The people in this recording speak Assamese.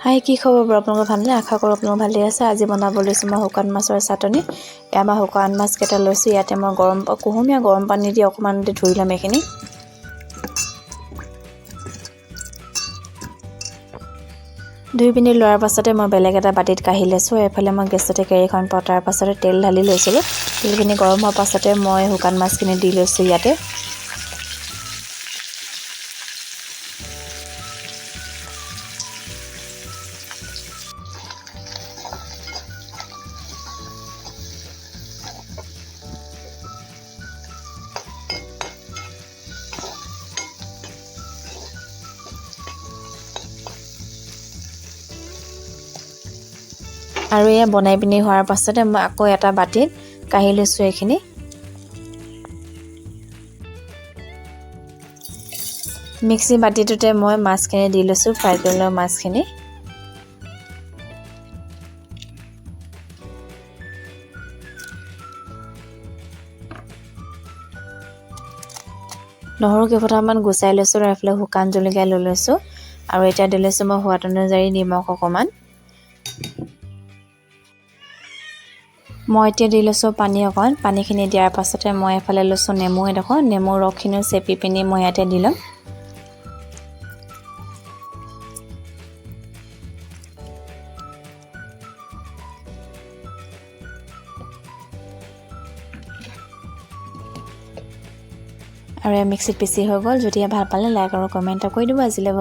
হাই কি খবৰ আপোনালোকৰ ভালনে আশা কৰোঁ আপোনালোক ভালে আছে আজি বনাব লৈছো মই শুকান মাছৰ চাটনি এমা শুকান মাছ কেটা লৈছো ইয়াতে মই কুহুমীয়া গৰম পানী দি অকমান ধুই লম এখিনি দুই পিনি লোৱাৰ পাছতে মই বেলেগ এটা বাটিত কাঢ়ি লৈছো এফালে মই গেছতে কেৰাহীখন পতাৰ পাছতে তেল ঢালি লৈছিলো তেলখিনি গৰম হোৱাৰ পাছতে মই শুকান মাছখিনি দি লৈছো ইয়াতে আৰু এয়া বনাই পিনি হোৱাৰ পাছতে মই আকৌ এটা বাটিত কাঢ়ি লৈছো এখিনি মিক্সি বাটিটোতে মই মাছখিনি দি লৈছো ফ্ৰাই কৰি লোৱা মাছখিনি নহৰু কেইফোটামান গুচাই লৈছো আৰু এফালে শুকান জলকীয়া লৈ লৈছো আৰু এতিয়া দি লৈছো মই সোৱাদ অনুযায়ী নিমখ অকমান মই এতিয়া দি লৈছো পানী অকণ পানীখিনি দিয়াৰ পাছতে মই এফালে লৈছো নেমু এডোখৰ নেমু ৰসখিনি চেপি পিনি মই ইয়াতে দিলাম আৰু মিক্সিত পিচি হৈ গ'ল যদি ভাল পালে লাইক আৰু কমেন্ট কৰি দিব আজিলৈ